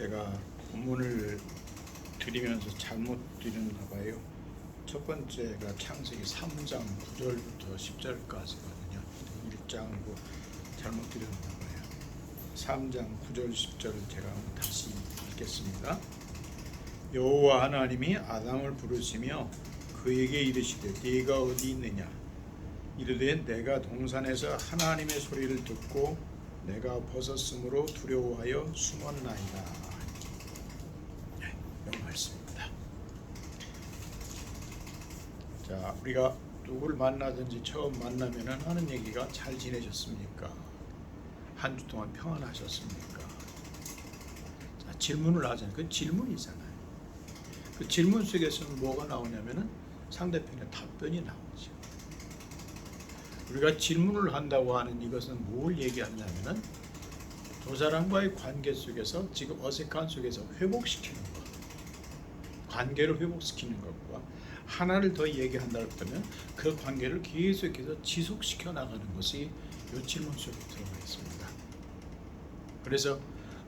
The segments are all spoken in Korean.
제가 본문을 드리면서 잘못 드렸나 봐요. 첫 번째가 창세기 3장 9절부터 10절까지거든요. 1장으로 잘못 드렸나 봐요. 3장 9절 10절을 제가 다시 읽겠습니다. 여호와 하나님이 아담을 부르시며 그에게 이르시되 네가 어디 있느냐 이르되 내가 동산에서 하나님의 소리를 듣고 내가 벗었으므로 두려워하여 숨었나이다. 이 말씀입니다. 자, 우리가 누구를 만나든지 처음 만나면 하는 얘기가 잘 지내셨습니까? 한 주 동안 평안하셨습니까? 자, 질문을 하잖아요. 그 질문이잖아요. 그 질문 속에서는 뭐가 나오냐면은 상대편의 답변이 나오죠. 우리가 질문을 한다고 하는 이것은 뭘 얘기하냐면은 두 사람과의 관계 속에서 지금 어색한 속에서 회복시키는 것, 관계를 회복시키는 것과 하나를 더 얘기한다고 하면 그 관계를 계속해서 지속시켜 나가는 것이 이 질문 속에 들어가 있습니다. 그래서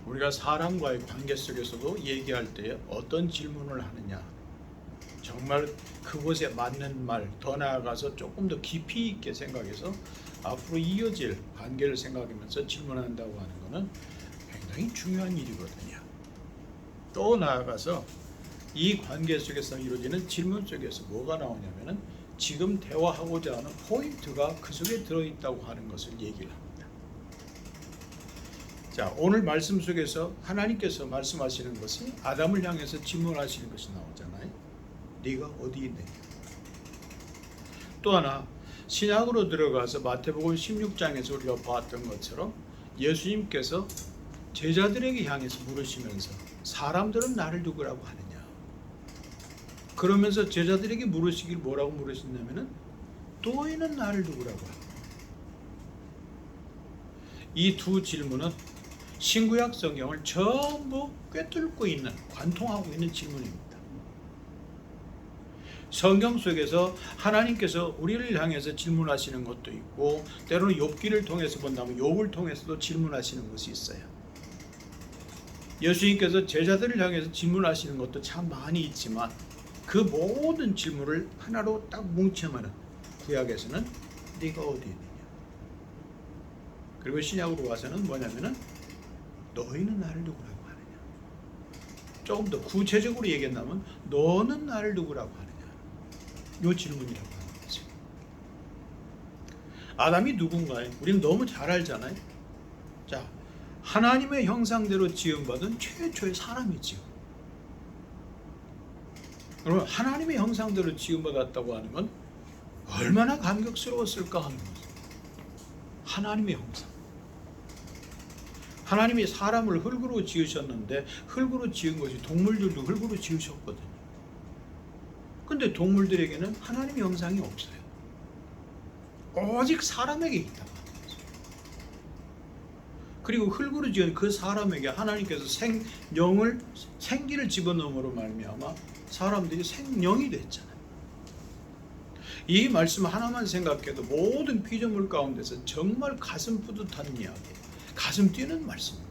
우리가 사람과의 관계 속에서도 얘기할 때 어떤 질문을 하느냐, 정말 그곳에 맞는 말, 더 나아가서 조금 더 깊이 있게 생각해서 앞으로 이어질 관계를 생각하면서 질문한다고 하는 것은 굉장히 중요한 일이거든요. 또 나아가서 이 관계 속에서 이루어지는 질문 속에서 뭐가 나오냐면은 지금 대화하고자 하는 포인트가 그 속에 들어있다고 하는 것을 얘기를 합니다. 자, 오늘 말씀 속에서 하나님께서 말씀하시는 것이 아담을 향해서 질문하시는 것이 나오잖아요. 네가 어디 있느냐. 또 하나 신약으로 들어가서 마태복음 16장에서 우리가 봤던 것처럼 예수님께서 제자들에게 향해서 물으시면서 사람들은 나를 누구라고 하느냐. 그러면서 제자들에게 물으시길 뭐라고 물으시냐면은 너희는 나를 누구라고 하느냐. 이 두 질문은 신구약 성경을 전부 꿰뚫고 있는, 관통하고 있는 질문입니다. 성경 속에서 하나님께서 우리를 향해서 질문하시는 것도 있고 때로는 욥기를 통해서 본다면 욥을 통해서도 질문하시는 것이 있어요. 예수님께서 제자들을 향해서 질문하시는 것도 참 많이 있지만 그 모든 질문을 하나로 딱 뭉쳐만은 구약에서는 네가 어디 있느냐. 그리고 신약으로 와서는 뭐냐면은 너희는 나를 누구라고 하느냐. 조금 더 구체적으로 얘기한다면 너는 나를 누구라고 하느냐. 요 질문이라고 하는 거죠. 아담이 누군가요? 우리는 너무 잘 알잖아요. 자, 하나님의 형상대로 지음받은 최초의 사람이지요. 그러면 하나님의 형상대로 지음받았다고 하는 건 얼마나 감격스러웠을까 하는 거죠. 하나님의 형상. 하나님이 사람을 흙으로 지으셨는데 흙으로 지은 것이 동물들도 흙으로 지으셨거든요. 근데 동물들에게는 하나님의 형상이 없어요. 오직 사람에게 있다고 하는 거죠. 그리고 흙으로 지은 그 사람에게 하나님께서 생기를 집어넣음으로 말미암아 사람들이 생명이 됐잖아요. 이 말씀 하나만 생각해도 모든 피조물 가운데서 정말 가슴 뿌듯한 이야기, 가슴 뛰는 말씀입니다.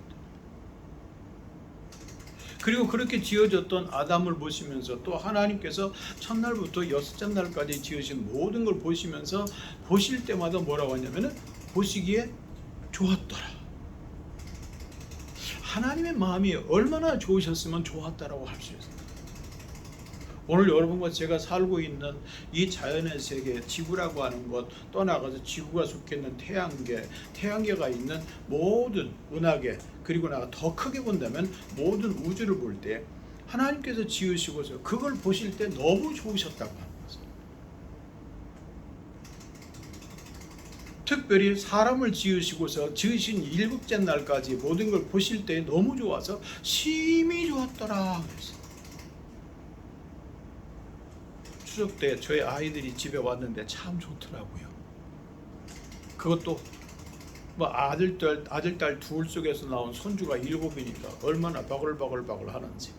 그리고 그렇게 지어졌던 아담을 보시면서 또 하나님께서 첫날부터 여섯째 날까지 지으신 모든 걸 보시면서 보실 때마다 뭐라고 하냐면은 보시기에 좋았더라. 하나님의 마음이 얼마나 좋으셨으면 좋았다라고 할 수 있어요. 오늘 여러분과 제가 살고 있는 이 자연의 세계, 지구라고 하는 것, 떠나가서 지구가 속해 있는 태양계가 있는 모든 은하계, 그리고 나가 더 크게 본다면 모든 우주를 볼 때 하나님께서 지으시고서 그걸 보실 때 너무 좋으셨다고 하는 것입니다. 특별히 사람을 지으시고서 지으신 일곱째 날까지 모든 걸 보실 때 너무 좋아서 심히 좋았더라 그랬어요. 추석 때 저희 아이들이 집에 왔는데 참 좋더라고요. 그것도 뭐 아들, 딸 둘 속에서 나온 손주가 7이니까 얼마나 바글바글 하는지.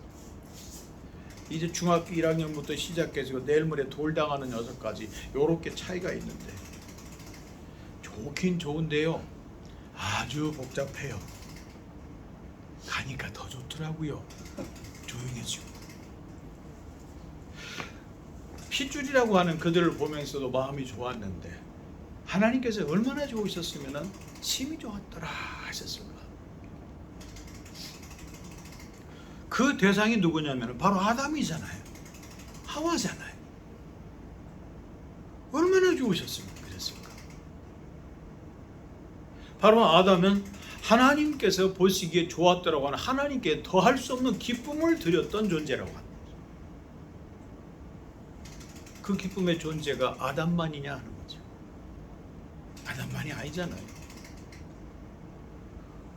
이제 중학교 1학년부터 시작해서 내일 모레 돌당하는 녀석까지 요렇게 차이가 있는데 좋긴 좋은데요. 아주 복잡해요. 가니까 더 좋더라고요. 조용해지고. 핏줄이라고 하는 그들을 보면서도 마음이 좋았는데 하나님께서 얼마나 좋으셨으면 심히 좋았더라 하셨을까. 그 대상이 누구냐면 바로 아담이잖아요. 하와잖아요. 얼마나 좋으셨으면 그랬을까. 바로 아담은 하나님께서 보시기에 좋았더라고 하는 하나님께 더할 수 없는 기쁨을 드렸던 존재라고 합니다. 그 기쁨의 존재가 아담만이냐 하는 거죠. 아담만이 아니잖아요.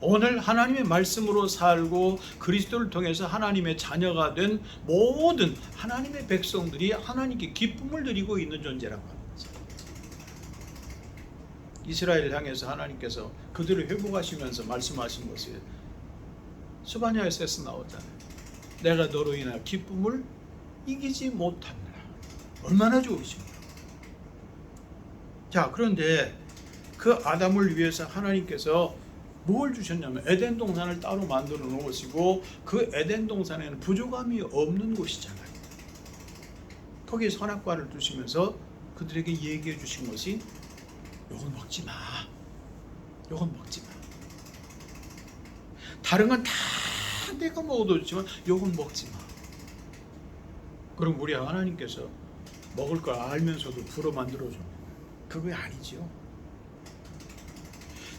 오늘 하나님의 말씀으로 살고 그리스도를 통해서 하나님의 자녀가 된 모든 하나님의 백성들이 하나님께 기쁨을 드리고 있는 존재라고 합니다. 이스라엘을 향해서 하나님께서 그들을 회복하시면서 말씀하신 것이 스바냐에서 나오잖아요. 내가 너로 인하여 기쁨을 이기지 못하느라. 얼마나 좋으십니까? 자, 그런데 그 아담을 위해서 하나님께서 뭘 주셨냐면 에덴 동산을 따로 만들어 놓으시고 그 에덴 동산에는 부족함이 없는 곳이잖아요. 거기에 선악과를 두시면서 그들에게 얘기해 주신 것이 요건 먹지 마. 요건 먹지 마. 다른 건 다 내가 먹어도 좋지만 요건 먹지 마. 그럼 우리 하나님께서 먹을 걸 알면서도 불어 만들어줘. 그게 아니지요.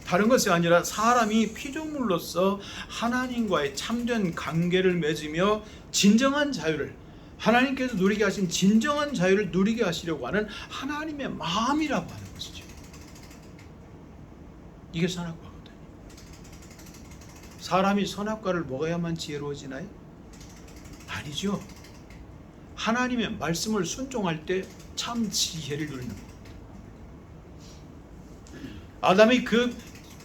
다른 것이 아니라 사람이 피조물로서 하나님과의 참된 관계를 맺으며 진정한 자유를 하나님께서 누리게 하신 진정한 자유를 누리게 하시려고 하는 하나님의 마음이라고 하는 것이죠. 이게 선악과거든요. 사람이 선악과를 먹어야만 지혜로워지나요? 아니죠. 하나님의 말씀을 순종할 때 참 지혜를 누리는 겁니다. 아담이 그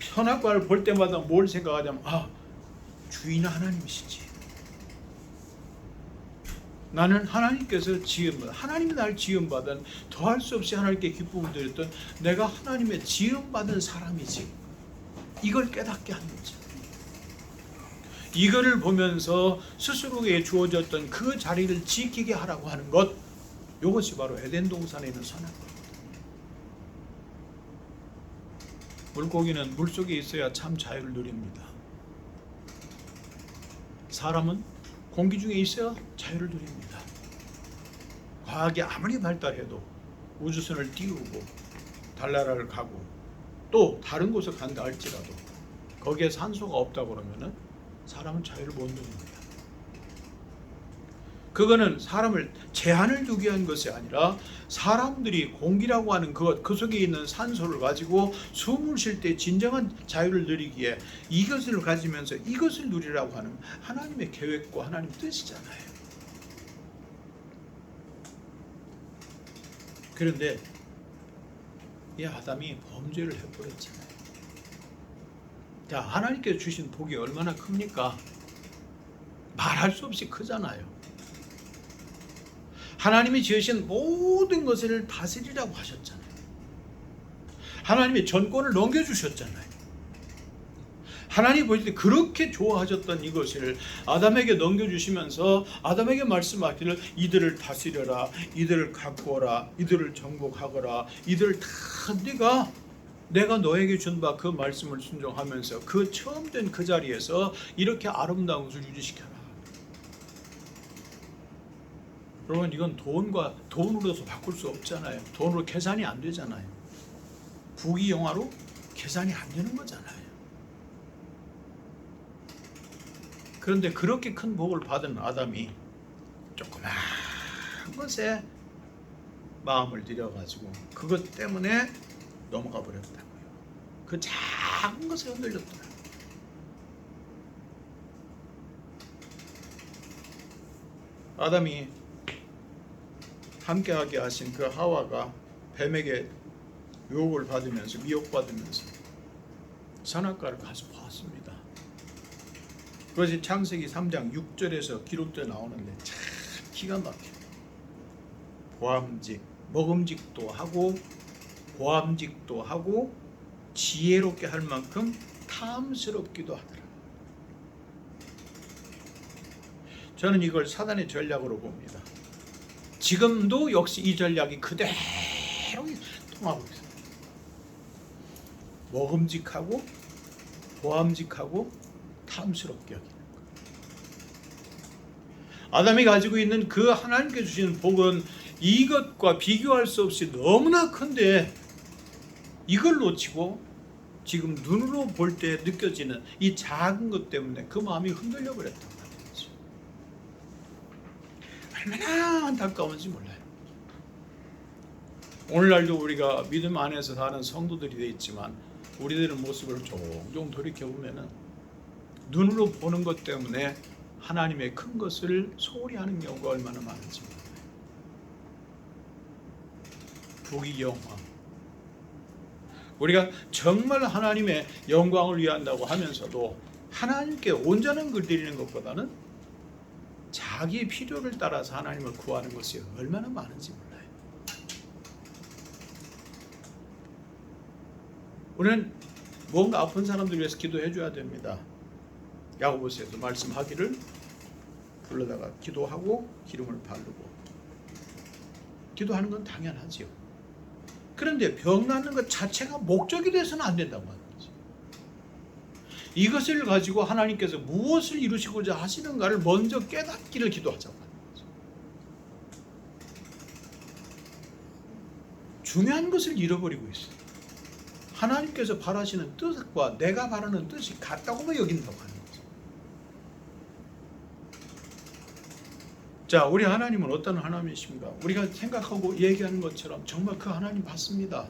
선악과를 볼 때마다 뭘 생각하냐면 주인은 하나님이시지. 나는 하나님께서 지음받은 하나님이 날 지음받은 더할 수 없이 하나님께 기쁨을 드렸던 내가 하나님의 지음받은 사람이지. 이걸 깨닫게 하는 거죠. 이거를 보면서 스스로에게 주어졌던 그 자리를 지키게 하라고 하는 것, 이것이 바로 에덴 동산에 있는 선악과입니다. 물고기는 물속에 있어야 참 자유를 누립니다. 사람은 공기 중에 있어야 자유를 누립니다. 과학이 아무리 발달해도 우주선을 띄우고 달나라를 가고 또 다른 곳에 간다 할지라도 거기에 산소가 없다고 그러면은 사람은 자유를 못 누립니다. 그거는 사람을 제한을 두게 한 것이 아니라 사람들이 공기라고 하는 그 속에 있는 산소를 가지고 숨을 쉴 때 진정한 자유를 누리기에 이것을 가지면서 이것을 누리라고 하는 하나님의 계획과 하나님 뜻이잖아요. 그런데 이 아담이 범죄를 해버렸잖아요. 자, 하나님께서 주신 복이 얼마나 큽니까? 말할 수 없이 크잖아요. 하나님이 지으신 모든 것을 다스리라고 하셨잖아요. 하나님의 전권을 넘겨주셨잖아요. 하나님 보실 때 그렇게 좋아하셨던 이것을 아담에게 넘겨주시면서 아담에게 말씀하기를 이들을 다스려라, 이들을 가꾸어라, 이들을 정복하거라, 이들을 다 내가 너에게 준 바 그 말씀을 순종하면서 그 처음 된 그 자리에서 이렇게 아름다운 것을 유지시켜라. 여러분, 이건 돈으로서 바꿀 수 없잖아요. 돈으로 계산이 안 되잖아요. 부귀영화로 계산이 안 되는 거잖아요. 그런데 그렇게 큰 복을 받은 아담이 조그만 것에 마음을 들여가지고 그것 때문에 넘어가 버렸다고요. 그 작은 것에 흔들렸더라고요. 아담이 함께하게 하신 그 하와가 뱀에게 유혹을 받으면서 미혹받으면서 선악과를 가서 보았습니다. 그것이 창세기 3장 6절에서 기록되어 나오는데 참 기가 막혀요. 보암직, 먹음직도 하고 보암직도 하고 지혜롭게 할 만큼 탐스럽기도 하더라. 저는 이걸 사단의 전략으로 봅니다. 지금도 역시 이 전략이 그대로 통하고 있어요. 먹음직하고 보암직하고 탐스럽게 여기는 거예요. 아담이 가지고 있는 그 하나님께 주신 복은 이것과 비교할 수 없이 너무나 큰데 이걸 놓치고 지금 눈으로 볼 때 느껴지는 이 작은 것 때문에 그 마음이 흔들려 버렸단 말이죠. 얼마나 안타까운지 몰라요. 오늘날도 우리가 믿음 안에서 사는 성도들이 되어 있지만 우리들의 모습을 종종 돌이켜보면 눈으로 보는 것 때문에 하나님의 큰 것을 소홀히 하는 경우가 얼마나 많은지 몰라요. 부귀영화, 우리가 정말 하나님의 영광을 위한다고 하면서도 하나님께 온전한 걸 드리는 것보다는 자기의 필요를 따라서 하나님을 구하는 것이 얼마나 많은지 몰라요. 우리는 뭔가 아픈 사람들 위해서 기도해 줘야 됩니다. 야고보서에도 말씀하기를 불러다가 기도하고 기름을 바르고 기도하는 건 당연하지요. 그런데 병 낫는 것 자체가 목적이 돼서는 안 된다고 하는 거죠. 이것을 가지고 하나님께서 무엇을 이루시고자 하시는가를 먼저 깨닫기를 기도하자고 하는 거죠. 중요한 것을 잃어버리고 있어요. 하나님께서 바라시는 뜻과 내가 바라는 뜻이 같다고만 여긴다고 하는 거죠. 자, 우리 하나님은 어떤 하나님이십니까? 우리가 생각하고 얘기하는 것처럼 정말 그 하나님 맞습니다.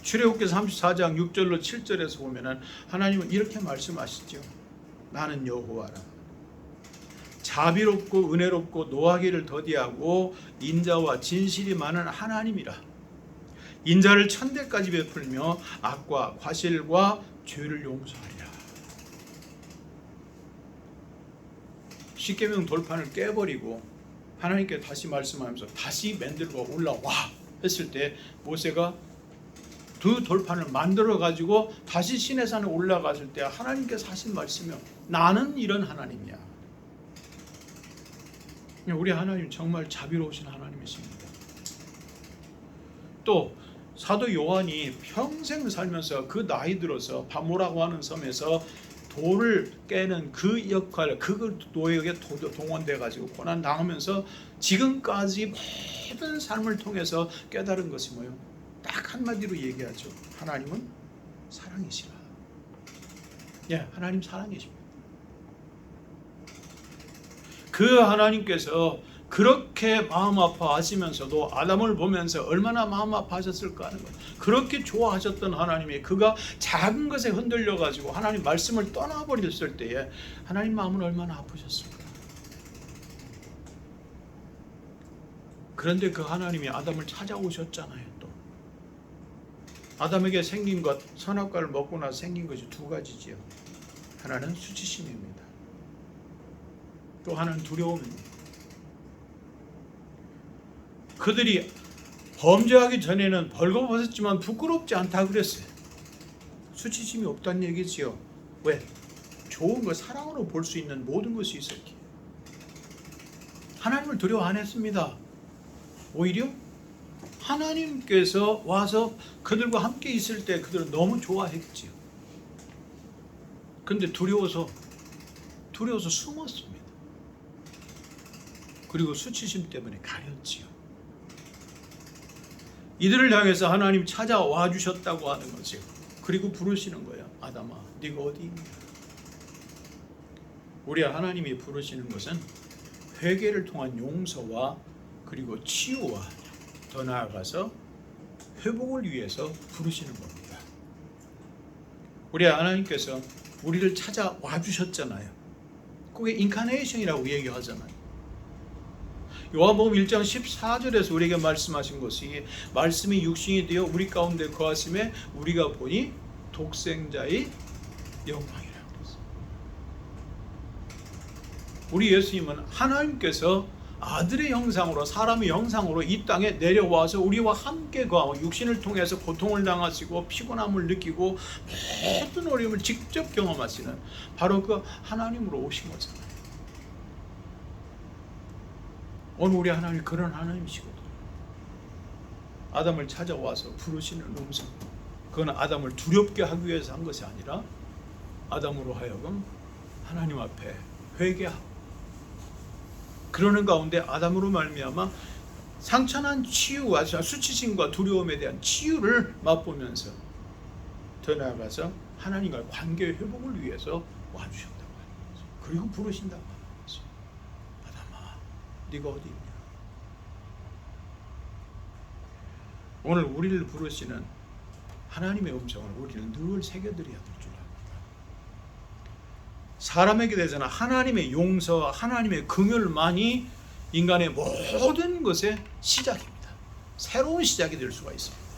출애굽기 34장 6절로 7절에서 보면은 하나님은 이렇게 말씀하시죠. 나는 여호와라. 자비롭고 은혜롭고 노하기를 더디하고 인자와 진실이 많은 하나님이라. 인자를 천대까지 베풀며 악과 과실과 죄를 용서하리라. 십계명 돌판을 깨버리고 하나님께 다시 말씀하면서 다시 만들고 올라와 했을 때 모세가 두 돌판을 만들어 가지고 다시 시내산에 올라갔을 때 하나님께서 하신 말씀이요, 나는 이런 하나님이야. 우리 하나님 정말 자비로우신 하나님이십니다. 또 사도 요한이 평생 살면서 그 나이 들어서 바모라고 하는 섬에서 돌을 깨는 그 역할, 그 노역에 동원돼 가지고 고난 당하면서 지금까지 모든 삶을 통해서 깨달은 것이 뭐예요? 딱 한마디로 얘기하죠. 하나님은 사랑이시라. 예, 하나님 사랑이십니다. 그 하나님께서 그렇게 마음 아파하시면서도 아담을 보면서 얼마나 마음 아파하셨을까 하는 것. 그렇게 좋아하셨던 하나님이 그가 작은 것에 흔들려 가지고 하나님 말씀을 떠나버렸을 때에 하나님 마음은 얼마나 아프셨을까. 그런데 그 하나님이 아담을 찾아오셨잖아요. 또 아담에게 생긴 것, 선악과를 먹고 나서 생긴 것이 두 가지지요. 하나는 수치심입니다. 또 하나는 두려움입니다. 그들이 범죄하기 전에는 벌거벗었지만 부끄럽지 않다 그랬어요. 수치심이 없다는 얘기지요. 왜? 좋은 것, 사랑으로 볼 수 있는 모든 것이 있었기에 하나님을 두려워 안 했습니다. 오히려 하나님께서 와서 그들과 함께 있을 때 그들은 너무 좋아했지요. 그런데 두려워서 숨었습니다. 그리고 수치심 때문에 가렸지요. 이들을 향해서 하나님 찾아와 주셨다고 하는 거죠. 그리고 부르시는 거예요. 아담아, 네가 어디 있냐? 우리 하나님이 부르시는 것은 회개를 통한 용서와 그리고 치유와 더 나아가서 회복을 위해서 부르시는 겁니다. 우리 하나님께서 우리를 찾아와 주셨잖아요. 그게 인카네이션이라고 얘기하잖아요. 요한복음 1장 14절에서 우리에게 말씀하신 것이 말씀이 육신이 되어 우리 가운데 거하심에 우리가 보니 독생자의 영광이라고 했습니다. 우리 예수님은 하나님께서 아들의 형상으로, 사람의 형상으로 이 땅에 내려와서 우리와 함께 거하고 육신을 통해서 고통을 당하시고 피곤함을 느끼고 모든 어려움을 직접 경험하시는 바로 그 하나님으로 오신 거잖아요. 오늘 우리 하나님이 그런 하나님이시거든. 아담을 찾아와서 부르시는 음성, 그건 아담을 두렵게 하기 위해서 한 것이 아니라 아담으로 하여금 하나님 앞에 회개하고, 그러는 가운데 아담으로 말미암아 상처난 치유와 수치심과 두려움에 대한 치유를 맛보면서 더 나아가서 하나님과 관계 회복을 위해서 와주셨다고 하는 거죠. 그리고 부르신다고 하는 거죠. 아담아, 네가 어디 있냐? 오늘 우리를 부르시는 하나님의 음성을 우리는 늘 새겨드려야 될 줄 압니다. 사람에게 대해서는 하나님의 용서와 하나님의 긍휼만이 인간의 모든 것의 시작입니다. 새로운 시작이 될 수가 있습니다.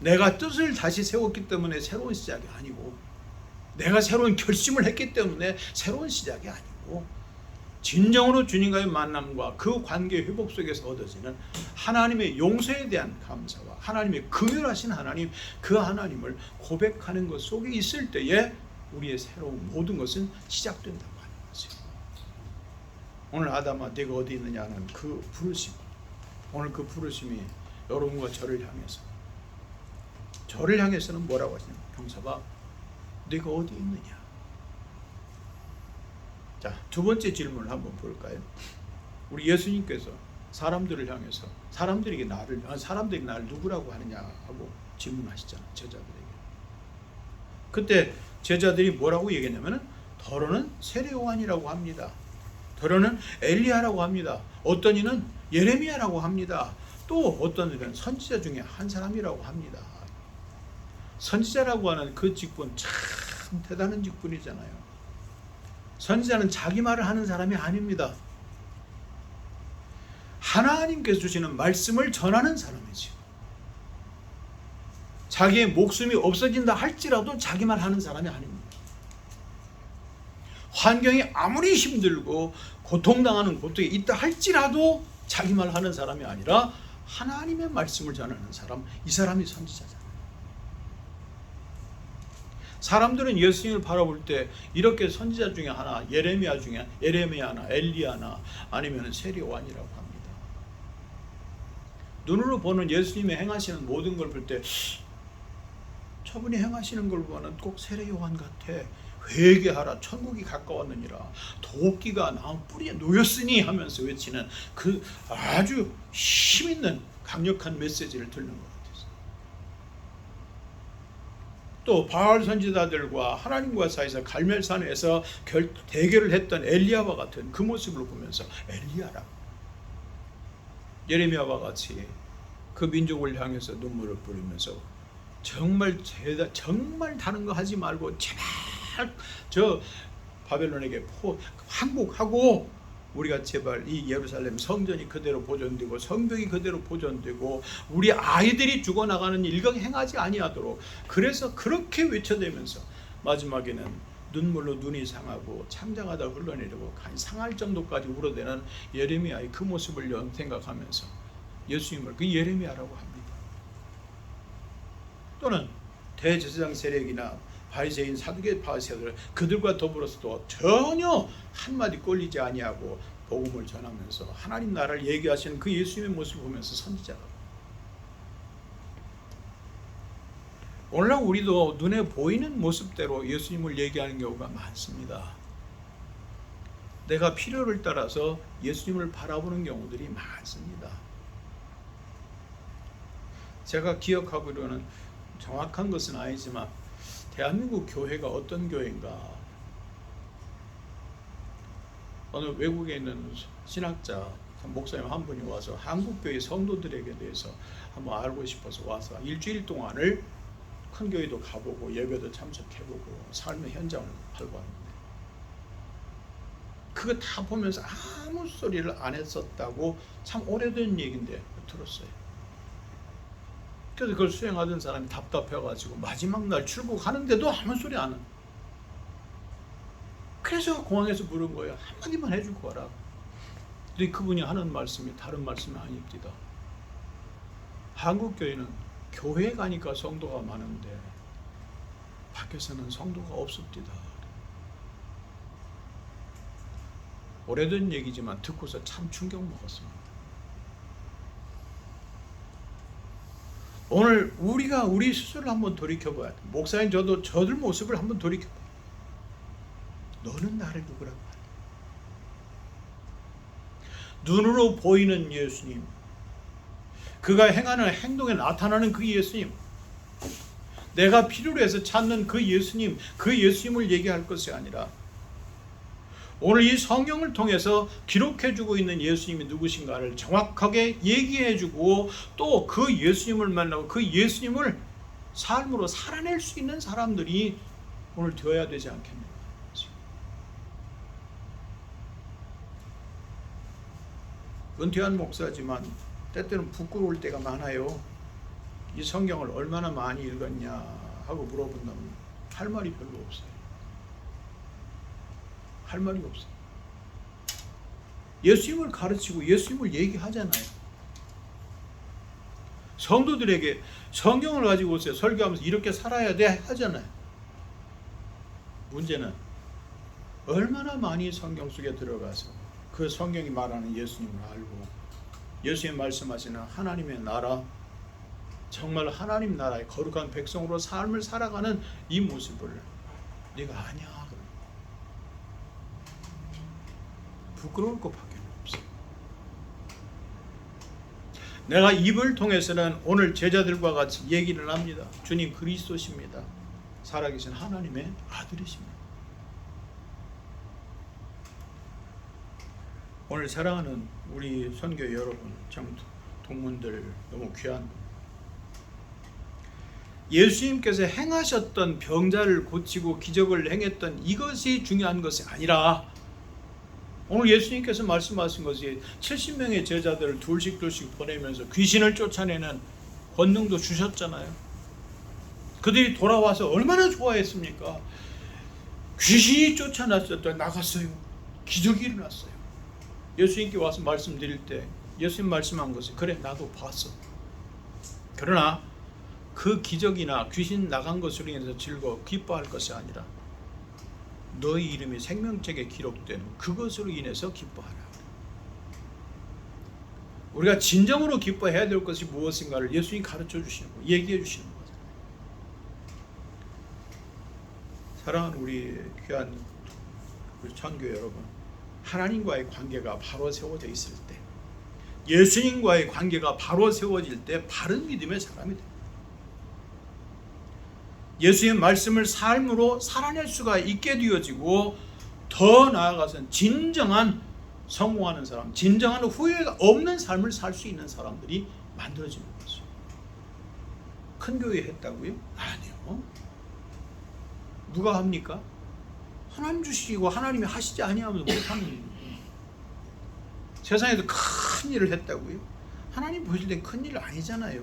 내가 뜻을 다시 세웠기 때문에 새로운 시작이 아니고, 내가 새로운 결심을 했기 때문에 새로운 시작이 아니고, 진정으로 주님과의 만남과 그 관계 회복 속에서 얻어지는 하나님의 용서에 대한 감사와 하나님의 긍휼하신 하나님, 그 하나님을 고백하는 것 속에 있을 때에 우리의 새로운 모든 것은 시작된다고 하는 거죠. 오늘 아담아 네가 어디 있느냐는 그 부르심, 오늘 그 부르심이 여러분과 저를 향해서는 뭐라고 하시냐면, 형사봐 네가 어디 있느냐. 자, 두 번째 질문을 한번 볼까요? 우리 예수님께서 사람들을 향해서 사람들이 나를 누구라고 하느냐 하고 질문하시잖아요, 제자들에게. 그때 제자들이 뭐라고 얘기했냐면은, 더러는 세례 요한이라고 합니다. 더러는 엘리야라고 합니다. 어떤 이는 예레미야라고 합니다. 또 어떤 이는 선지자 중에 한 사람이라고 합니다. 선지자라고 하는 그 직분 참 대단한 직분이잖아요. 선지자는 자기 말을 하는 사람이 아닙니다. 하나님께서 주시는 말씀을 전하는 사람이지요. 자기의 목숨이 없어진다 할지라도 자기 말 하는 사람이 아닙니다. 환경이 아무리 힘들고 고통당하는 고통이 있다 할지라도 자기 말 하는 사람이 아니라 하나님의 말씀을 전하는 사람, 이 사람이 선지자잖아요. 사람들은 예수님을 바라볼 때 이렇게 선지자 중에 하나, 예레미야나 엘리야나 아니면 세례 요한이라고 합니다. 눈으로 보는 예수님의 행하시는 모든 걸 볼 때 저분이 행하시는 걸 보면 꼭 세례 요한 같아. 회개하라, 천국이 가까웠느니라, 도끼가 나무 뿌리에 놓였으니 하면서 외치는 그 아주 힘있는 강력한 메시지를 듣는 것 같아요. 또 바알 선지자들과 하나님과 사이에서 갈멜산에서 대결을 했던 엘리야와 같은 그 모습을 보면서 엘리야라, 예레미야와 같이 그 민족을 향해서 눈물을 뿌리면서 정말 다른 거 하지 말고 제발 저 바벨론에게 항복하고 우리가 제발 이 예루살렘 성전이 그대로 보존되고 성벽이 그대로 보존되고 우리 아이들이 죽어나가는 일각 행하지 아니하도록, 그래서 그렇게 외쳐대면서 마지막에는 눈물로 눈이 상하고 창자가 다 흘러내리고 간 상할 정도까지 울어대는 예레미야의 그 모습을 생각하면서 예수님을 그 예레미야라고 합니다. 또는 대제사장 세력이나 바리새인 사두개 바리새인들, 그들과 더불어서도 전혀 한마디 꼴리지 아니하고 복음을 전하면서 하나님 나라를 얘기하시는 그 예수님의 모습을 보면서 선지자라고. 오늘날 우리도 눈에 보이는 모습대로 예수님을 얘기하는 경우가 많습니다. 내가 필요를 따라서 예수님을 바라보는 경우들이 많습니다. 제가 기억하기로는 정확한 것은 아니지만 대한민국 교회가 어떤 교회인가, 어느 외국에 있는 신학자 목사님 한 분이 와서 한국교회 성도들에게 대해서 한번 알고 싶어서 와서 일주일 동안을 큰 교회도 가보고 예배도 참석해보고 삶의 현장을 발굴하는데, 그거 다 보면서 아무 소리를 안 했었다고, 참 오래된 얘기인데 들었어요. 그래서 그걸 수행하던 사람이 답답해가지고 마지막 날 출국하는데도 아무 소리 안 해. 그래서 공항에서 부른 거예요. 한마디만 해주고 가라. 근데 그분이 하는 말씀이 다른 말씀이 아닙니다. 한국교회는 교회 가니까 성도가 많은데 밖에서는 성도가 없습니다. 오래된 얘기지만 듣고서 참 충격 먹었습니다. 오늘 우리가 우리 스스로를 한번 돌이켜봐야 돼. 목사님 저도 저들 모습을 한번 돌이켜봐. 너는 나를 누구라고 하냐? 눈으로 보이는 예수님, 그가 행하는 행동에 나타나는 그 예수님, 내가 필요로 해서 찾는 그 예수님, 그 예수님을 얘기할 것이 아니라 오늘 이 성경을 통해서 기록해주고 있는 예수님이 누구신가를 정확하게 얘기해주고 또 그 예수님을 만나고 그 예수님을 삶으로 살아낼 수 있는 사람들이 오늘 되어야 되지 않겠는가. 은퇴한 목사지만 때때는 부끄러울 때가 많아요. 이 성경을 얼마나 많이 읽었냐 하고 물어본다면 할 말이 별로 없어요. 할 말이 없어요. 예수님을 가르치고 예수님을 얘기하잖아요. 성도들에게 성경을 가지고 오세요. 설교하면서 이렇게 살아야 돼 하잖아요. 문제는 얼마나 많이 성경 속에 들어가서 그 성경이 말하는 예수님을 알고 예수님 말씀하시는 하나님의 나라, 정말 하나님 나라의 거룩한 백성으로 삶을 살아가는 이 모습을 네가 아냐? 부끄러울 것밖에 없어. 내가 입을 통해서는 오늘 제자들과 같이 얘기를 합니다. 주님 그리스도십니다. 살아계신 하나님의 아들이십니다. 오늘 사랑하는 우리 선교 여러분, 동문들 너무 귀한 예수님께서 행하셨던 병자를 고치고 기적을 행했던 이것이 중요한 것이 아니라 오늘 예수님께서 말씀하신 것이 70명의 제자들을 둘씩 보내면서 귀신을 쫓아내는 권능도 주셨잖아요. 그들이 돌아와서 얼마나 좋아했습니까? 귀신이 나갔어요. 기적이 일어났어요. 예수님께 와서 말씀드릴 때 예수님 말씀한 것이 그래 나도 봤어. 그러나 그 기적이나 귀신 나간 것으로 인해서 즐거워 기뻐할 것이 아니라 너희 이름이 생명책에 기록된 그것으로 인해서 기뻐하라. 우리가 진정으로 기뻐해야 될 것이 무엇인가를 예수님이 가르쳐 주시는 거, 얘기해 주시는 거죠. 사랑하는 우리 귀한 우리 천교 여러분, 하나님과의 관계가 바로 세워져 있을 때, 예수님과의 관계가 바로 세워질 때 바른 믿음의 사람이 됩니다. 예수의 말씀을 삶으로 살아낼 수가 있게 되어지고 더 나아가서는 진정한 성공하는 사람, 진정한 후회가 없는 삶을 살 수 있는 사람들이 만들어지는 거죠. 큰 교회 했다고요? 아니요. 누가 합니까? 하나님 주시고 하나님이 하시지 아니하면 못하는 일입니다. 세상에도 큰 일을 했다고요? 하나님 보실 땐 큰 일 아니잖아요.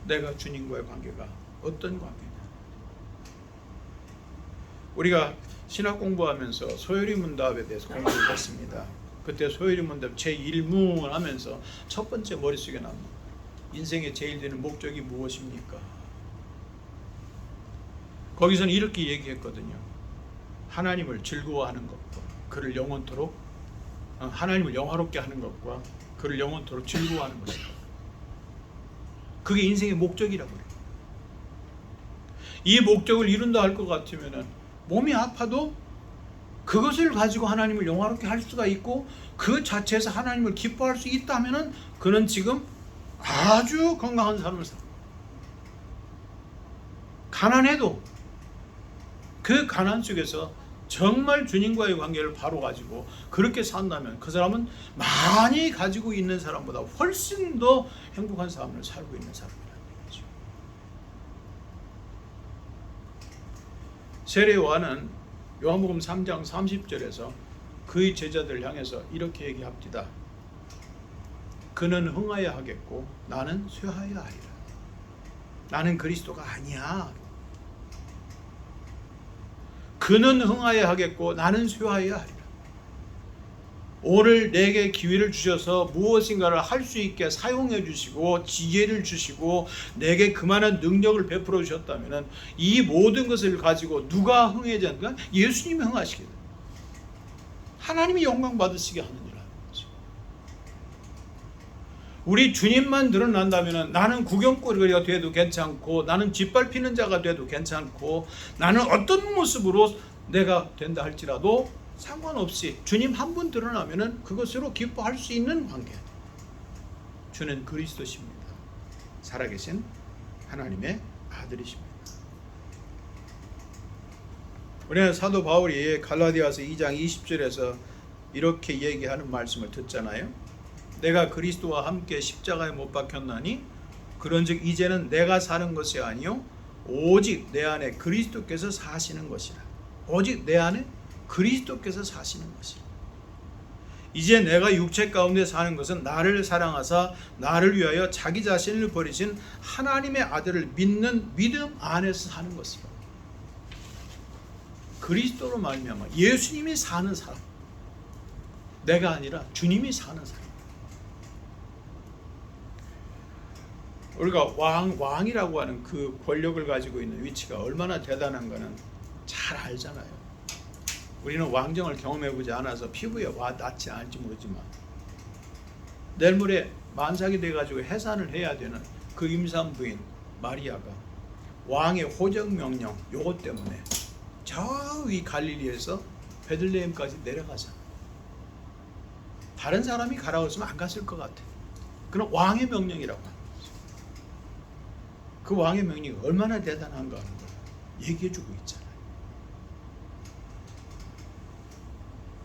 내가 주님과의 관계가 어떤 관계냐? 우리가 신학 공부하면서 소요리 문답에 대해서 공부를 했습니다. 그때 소요리 문답 제1문을 하면서 첫 번째 머릿속에 납니다. 인생의 제일 되는 목적이 무엇입니까? 거기서는 이렇게 얘기했거든요. 하나님을 즐거워하는 것과 그를 영원토록 하나님을 영화롭게 하는 것과 그를 영원토록 즐거워하는 것이다. 그게 인생의 목적이라고 그래요. 이 목적을 이룬다 할 것 같으면 몸이 아파도 그것을 가지고 하나님을 영화롭게 할 수가 있고 그 자체에서 하나님을 기뻐할 수 있다면 그는 지금 아주 건강한 삶을 살아. 가난해도 그 가난 속에서 정말 주님과의 관계를 바로 가지고 그렇게 산다면 그 사람은 많이 가지고 있는 사람보다 훨씬 더 행복한 삶을 살고 있는 사람이라는 거죠. 세례 요한은 요한복음 3장 30절에서 그의 제자들을 향해서 이렇게 얘기합니다. 그는 흥하여 하겠고 나는 쇠하여 하리라. 나는 그리스도가 아니야. 그는 흥하여 하겠고 나는 쇠하여 하리라. 오늘 내게 기회를 주셔서 무엇인가를 할 수 있게 사용해 주시고 지혜를 주시고 내게 그만한 능력을 베풀어 주셨다면 이 모든 것을 가지고 누가 흥해졌는가? 예수님이 흥하시게 됩니다. 하나님이 영광 받으시게 하는 일. 우리 주님만 드러난다면 나는 구경거리가 돼도 괜찮고 나는 짓밟히는 자가 돼도 괜찮고 나는 어떤 모습으로 내가 된다 할지라도 상관없이 주님 한 분 드러나면 그것으로 기뻐할 수 있는 관계. 주는 그리스도십니다. 살아계신 하나님의 아들이십니다. 우리는 사도 바울이 갈라디아서 2장 20절에서 이렇게 얘기하는 말씀을 듣잖아요. 내가 그리스도와 함께 십자가에 못 박혔나니 그런즉 이제는 내가 사는 것이 아니요 오직 내 안에 그리스도께서 사시는 것이라. 오직 내 안에 그리스도께서 사시는 것이라. 이제 내가 육체 가운데 사는 것은 나를 사랑하사 나를 위하여 자기 자신을 버리신 하나님의 아들을 믿는 믿음 안에서 사는 것이라. 그리스도로 말미암아 예수님이 사는 사람, 내가 아니라 주님이 사는 사람. 우리가 왕이라고 하는 그 권력을 가지고 있는 위치가 얼마나 대단한가는 잘 알잖아요. 우리는 왕정을 경험해보지 않아서 피부에 닿지 않을지 모르지만 내일 모레 만삭이 돼가지고 해산을 해야 되는 그 임산부인 마리아가 왕의 호정명령 요것 때문에 저 위 갈릴리에서 베들레헴까지 내려가잖아요. 다른 사람이 가라고 했으면 안 갔을 것 같아. 그럼 왕의 명령이라고 합니다. 그 왕의 명령이 얼마나 대단한가 하는 걸 얘기해주고 있잖아요.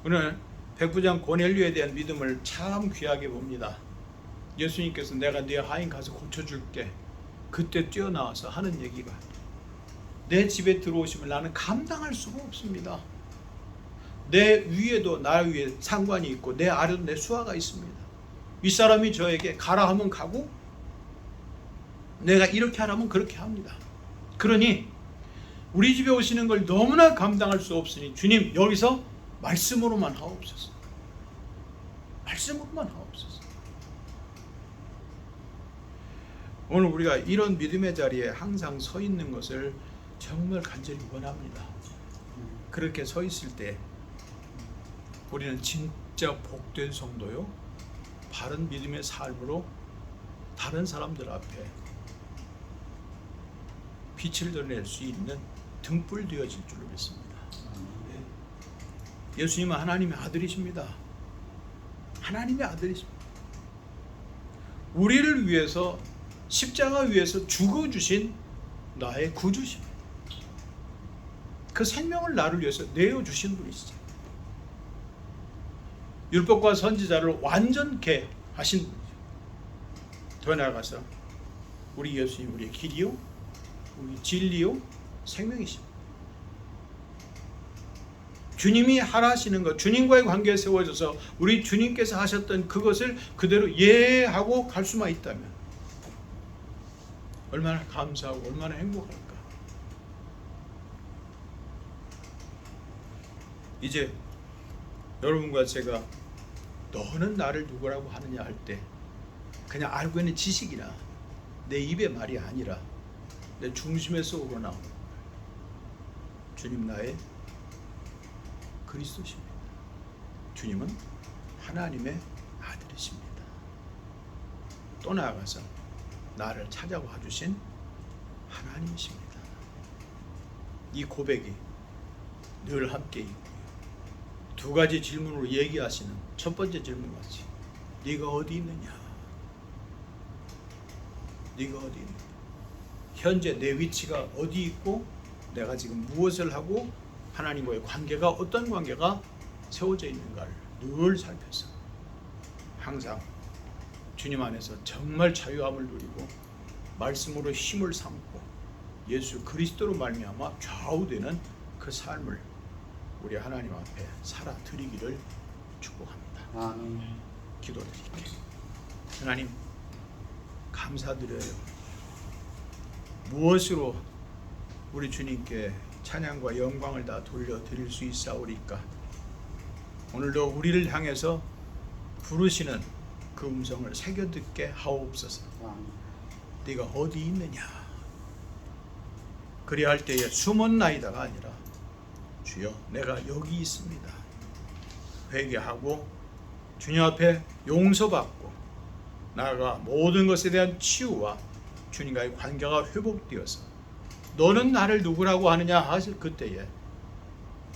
오늘 백부장 고넬료에 대한 믿음을 참 귀하게 봅니다. 예수님께서 내가 네 하인 가서 고쳐줄게. 그때 뛰어나와서 하는 얘기가 내 집에 들어오시면 나는 감당할 수가 없습니다. 내 위에도 나 위에 상관이 있고 내 아래도 내 수하가 있습니다. 윗사람이 저에게 가라 하면 가고 내가 이렇게 하라면 그렇게 합니다. 그러니 우리 집에 오시는 걸 너무나 감당할 수 없으니 주님 여기서 말씀으로만 하옵소서. 말씀으로만 하옵소서. 오늘 우리가 이런 믿음의 자리에 항상 서 있는 것을 정말 간절히 원합니다. 그렇게 서 있을 때 우리는 진짜 복된 성도요, 바른 믿음의 삶으로 다른 사람들 앞에 빛을 드러낼 수 있는 등불 되어질 줄로 믿습니다. 예수님은 하나님의 아들이십니다. 하나님의 아들이십니다. 우리를 위해서 십자가 위에서 죽어주신 나의 구주십니다. 그 생명을 나를 위해서 내어주신 분이시죠. 율법과 선지자를 완전케 하신 분이죠. 더 나아가서 우리 예수님 우리의 길이요, 우리 진리요, 생명이십니다. 주님이 하라시는 것, 주님과의 관계에 세워져서 우리 주님께서 하셨던 그것을 그대로 이해하고 갈 수만 있다면 얼마나 감사하고 얼마나 행복할까. 이제 여러분과 제가 너는 나를 누구라고 하느냐 할 때 그냥 알고 있는 지식이나 내 입의 말이 아니라 내 중심에서 우러나오는 주님 나의 그리스도십니다. 주님은 하나님의 아들이십니다. 또 나아가서 나를 찾아와 주신 하나님이십니다. 이 고백이 늘 함께 있고요. 두 가지 질문으로 얘기하시는 첫 번째 질문 같이 네가 어디 있느냐? 네가 어디 있느냐? 현재 내 위치가 어디 있고 내가 지금 무엇을 하고 하나님과의 관계가 어떤 관계가 세워져 있는가를 늘 살펴서 항상 주님 안에서 정말 자유함을 누리고 말씀으로 힘을 삼고 예수 그리스도로 말미암아 좌우되는 그 삶을 우리 하나님 앞에 살아 드리기를 축복합니다. 아멘. 기도드릴게요. 하나님 감사드려요. 무엇으로 우리 주님께 찬양과 영광을 다 돌려드릴 수 있사오리까. 오늘도 우리를 향해서 부르시는 그 음성을 새겨듣게 하옵소서. 네가 어디 있느냐? 그리할 때에 숨었나이다가 아니라 주여 내가 여기 있습니다. 회개하고 주님 앞에 용서받고 나아가 모든 것에 대한 치유와 주님과의 관계가 회복되어서 너는 나를 누구라고 하느냐 하실 그때에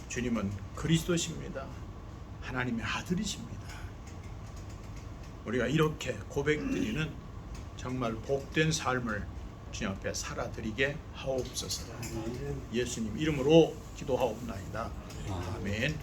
주님은 그리스도십니다. 하나님의 아들이십니다. 우리가 이렇게 고백드리는 정말 복된 삶을 주님 앞에 살아드리게 하옵소서. 예수님 이름으로 기도하옵나이다. 아멘.